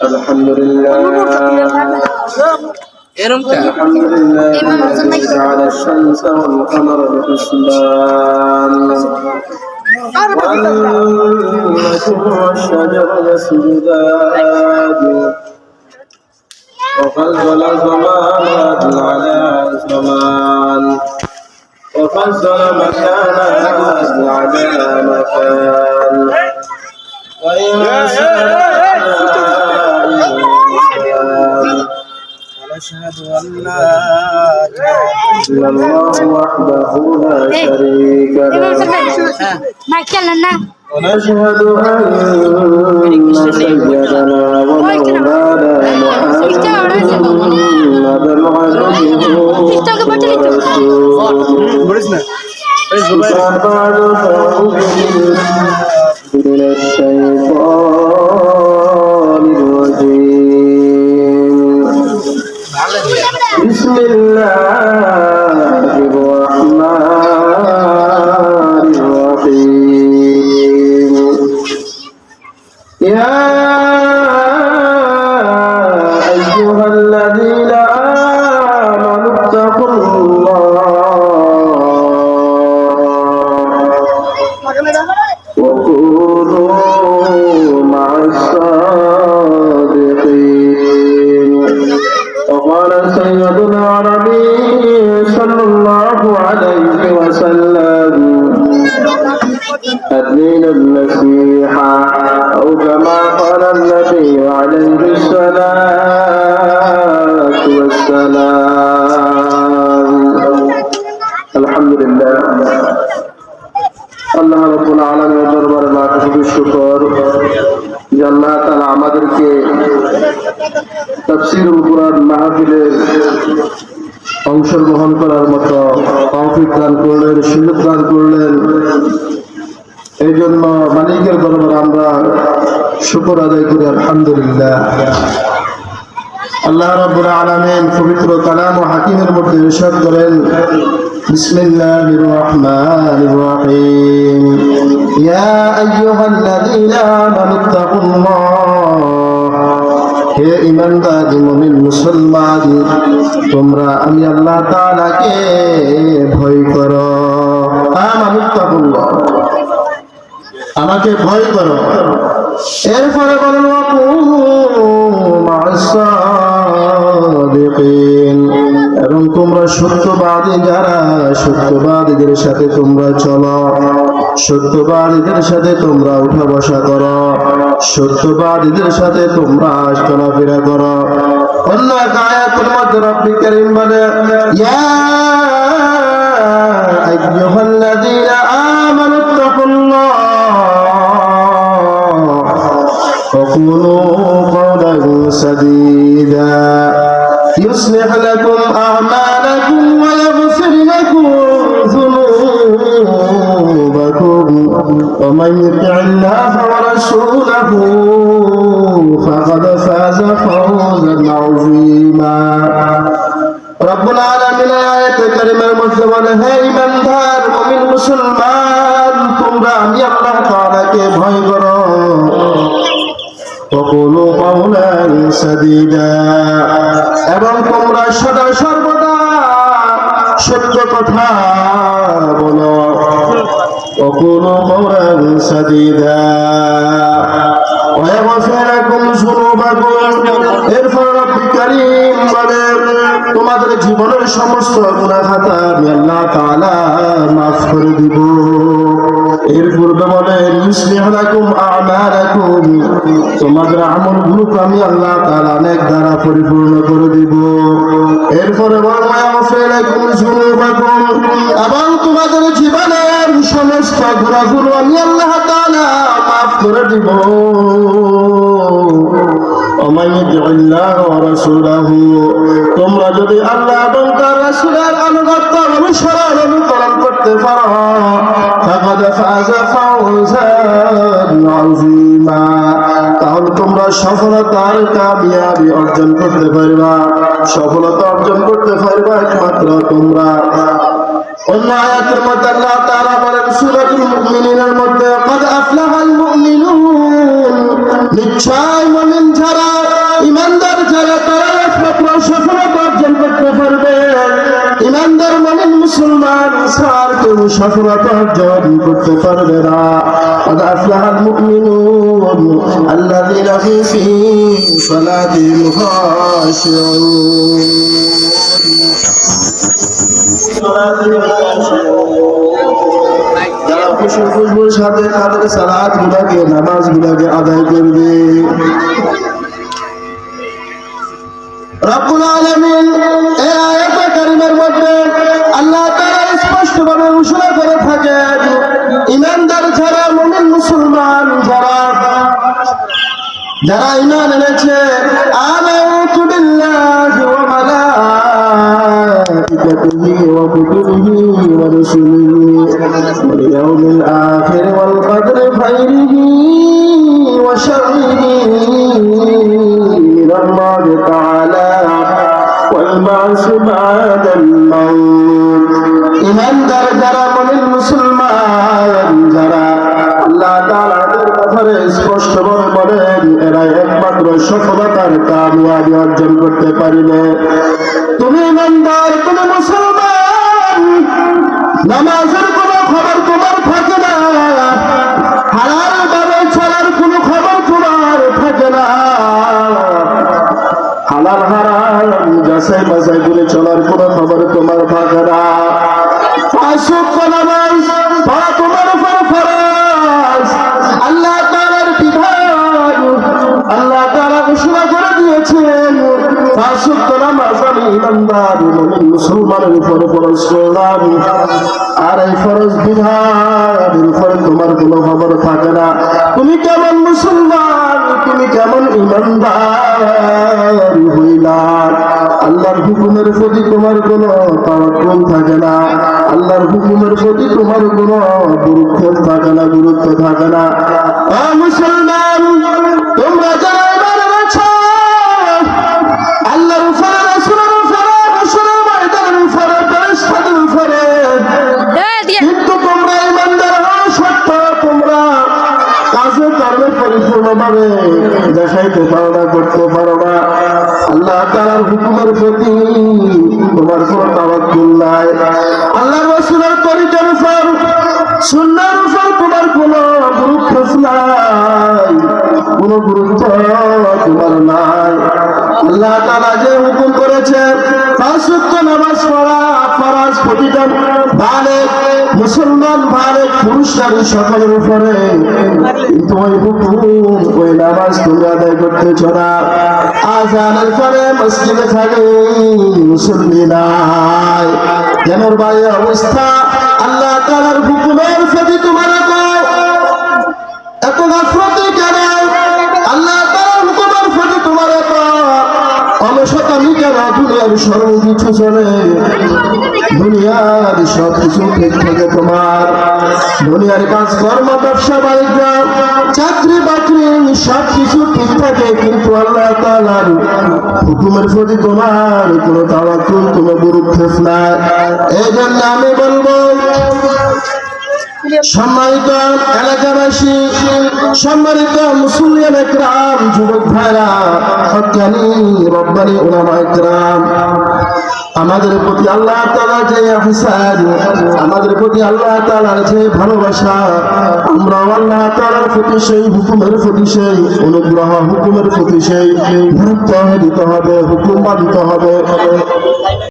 الحمد لله الذي جعل الشمس والقمر بحسبان والنجم والشجر يسجدان وفضل زمانا على زمان وفضل مكانا على مكان ونشهد أن لا إله إلا الله وحده لا شريك له ونشهد أن سيدنا ومولانا محمدا عبده ورسوله بعد فأعوذ من الشيطان الرجيم بسم الله الرحمن الرحيم يا أيها الذين آمنوا اتقوا الله وكونوا مع الصادقين وقال سيدنا النبي صلى الله عليه وسلم الدين النصيحة أو كما قال النبي عليه الصلاة والسلام الحمد لله আল্লাহ রাব্বুল আলামিনের দরবারে লাখ শুকর যে আল্লাহ তাআলা আমাদেরকে তাফসীরুল কুরআন মাহফিলে অংশগ্রহণ করার মতো তৌফিক দান করলেন, সুযোগ দান করলেন। এই জন্য মালিকের দরবারে আমরা শুকর আদায় করি আলহামদুলিল্লাহ। আল্লাহ রাব্বুল আলামিন পবিত্র কালাম ও হাকিমের মধ্যে ইরশাদ করেন বিসমিল্লাহির রহমানির রহিম ইয়া আইয়ুহাল্লাযীনা আমানুত্তাকুল্লাহ হে ঈমানদার মুমিন মুসলমান তোমরা আমি আল্লাহ তাআলাকে ভয় করো। আমানুত্তাকুল্লাহ আমাকে ভয় করো। এরপরে বলেন এবং তোমরা সত্যবাদী যারা সত্যবাদীদের সাথে তোমরা চলো, সত্যবাদীদের সাথে তোমরা উঠা বসা করো, সত্যবাদীদের সাথে তোমরা চলাফেরা করো। অন্য এক আয়াতের মধ্যে রব্বুল কারীম বলে ইয়া আইয়ুহাল্লাযীনা আমানুত্তাকুল্লাহ وقولوا قولا سديدا يصلح لكم أعمالكم ويغفر لكم ذنوبكم ومن يطع الله ورسوله فقد فاز فوزا عظيما رب العالمين آية كريمة المسلمة هي إيماندار মুমিন মুসলমান তোমরা আমি আল্লাহ তাআলাকে ভয় করো। وقولوا قولا سديدا এবং তোমরা সদা সর্বদা সত্য কথা বলো। وقولوا قولا سديدا ويغفر لكم ذنوبكم এরপর রব্বুল কারীম বলে তোমাদের জীবনের সমস্ত গুনাহ খাতা আমি আল্লাহ তাআলা মাফ করে দিব। এর পূর্বে বলে ইউসলিহু লাকুম আ'মালাকুম তোমাদের আমলগুলোকে আমি আল্লাহ তাআলা নেক দ্বারা পরিপূর্ণ করে দিব। এরপরে বলে ওয়াগফির লাকুম যুনুবাকুম এবং তোমাদের জীবনের সমস্ত গুনাহগুলো আমি আল্লাহ তাআলা মাফ করে দিব। ومن يطع الله ورسوله তোমরা যদি আল্লাহ এবং তার রাসূলের আনুগত্য অনুসরণ অনুকরণ করতে পারো ফাকাদ ফাযা ফাওজান আযীমা তাহলে তোমরা সফলতার কামিয়াবি অর্জন করতে পারবা। সফলতা অর্জন করতে পারবা একমাত্র তোমরা। অন্য আয়াতের মধ্যে আল্লাহ তাআলা বলেন সূরাতুল মুমিনিনের মধ্যে قد أفلح المؤمنون নিশ্চয় মুমিন যারা কেউ সফলতা অর্জন করতে পারবে না। قد أفلح المؤمنون الذين هم في صلاتهم خاشعون যারা খুশবুর সাথে তাদের সালাত গুলাকে নামাজ গুলাকে আদায় করবে। রব্বুল আলামিন এই আয়াতে কারিমের মধ্যে আল্লাহ তাআলা স্পষ্টভাবে ঘোষণা করে থাকেন, ঈমানদার যারা, মুমিন মুসলমান যারা ঈমান এনেছে, আমানতু বিল্লাহি ওয়া মালাইকাতিহি ওয়া কুতুবিহি ওয়া রুসুলিহি ওয়াল ইয়াউমিল আখির ওয়াল কদরি খাইরিহি ওয়া শাররিহি মিনাল্লাহি তাআলা ওয়াল বা'সু বা'দাল মাউত। ঈমানদার যারা, মুমিন মুসলমান যারা, আল্লাহ তাআলার ব্যাপারে স্পষ্টভাবে বলেন এরা একমাত্র সফলতার কামিয়াবি অর্জন করতে পারিবে। তুমি ঈমানদার, তুমি মুসলমান, নামাজের কোনো খবর তোমার থাকে না, হালাল ভাবে চলার কোনো খবর তোমার থাকে না, হালাল হারাম যাচাই বাছাই করে চলার কোনো খবর তোমার থাকে না, পাঁচ ওয়াক্ত নামাজ পড়া তোমার উপর ফরজ। আল্লাহ তাআলার বিধান, আল্লাহ তাআলা ঘোষণা করে দিয়েছেন, পাঁচ ওয়াক্ত নামাজ আমি ঈমানদার মুমিন মুসলমানের উপর ফরজ করলাম। আর এই ফরজ বিধানের উপরে তোমার কোনো খবর থাকে না। তুমি কেমন মুসলমান, তুমি কেমন ঈমানদার হইলা? আল্লাহর হুকুমের প্রতি তোমার কোনো তাওয়াক্কুল থাকে না, আল্লাহর হুকুমের প্রতি তোমার কোনো গুরুত্ব থাকে না, গুরুত্ব থাকে না। ও মুসলমান, তোমরা যারা ঈমান এনেছো, আল্লাহর উপরে, রাসূলের উপরে, রাসূলের ময়দানের উপরে, ফেরেশতাদের উপরে, কিন্তু তোমরা ঈমানদার হওয়া সত্ত্বেও তোমরা কাজে কর্মে পরিপূর্ণভাবে দেখাইতে পারো না, করতে পারো না। আল্লাহ তাআলার হুকুমের প্রতি তোমার কোনো তাওয়াক্কুল নাই, আল্লাহ রাসূলের তরিকার উপর, সুন্নাহর উপর তোমার কোনো গুরুত্ব নাই, কোনো গুরুত্ব তোমার নাই। আল্লাহ তাআলা যে হুকুম করেছেন পাঁচ ওয়াক্ত নামাজ পড়া ফরজ প্রতিটা বালেগ মুসলমান, বালেগ পুরুষ নারী সকলের উপরে, কিন্তু ওই হুকুম, ওই নামাজ তুমি আদায় করতেছ না। আযানের পরে মসজিদে খালি মুসল্লি নাই, কেন ভাই অবস্থা? আল্লাহ তাআলার হুকুমের প্রতি তোমার এত গাফলতি কেন? আল্লাহ তাআলার হুকুমের প্রতি তোমার এত অলসতামি কেন? দুনিয়ার সর্বকিছু চলে, দুনিয়ার সব কিছু ঠিক থাকে তোমার, দুনিয়ার কাজকর্ম, ব্যবসা বাণিজ্য, চাকরি বাকরি সব কিছু ঠিক থাকে, কিন্তু আল্লাহ তাআলার হুকুমের প্রতি তোমার কোনো তাওয়াক্কুল, কোনো গুরুত্ব নাই। এই জন্য আমি বলবো, সম্মানিত এলাকাবাসী, সম্মানিত মুসলিম একরাম, যুবক ভাইরা, হক্কানি রব্বানি উলামা একরাম, আমাদের প্রতি আল্লাহ তাআলার যে ইহসান, আমাদের প্রতি আল্লাহ তাআলার যে ভালোবাসা, আমরা আল্লাহ তাআলার প্রতি সেই হুকুমের প্রতি সেই অনুগ্রহ, হুকুমের প্রতি সেই গুরুত্ব দিতে হবে, হুকুম মানতে হবে।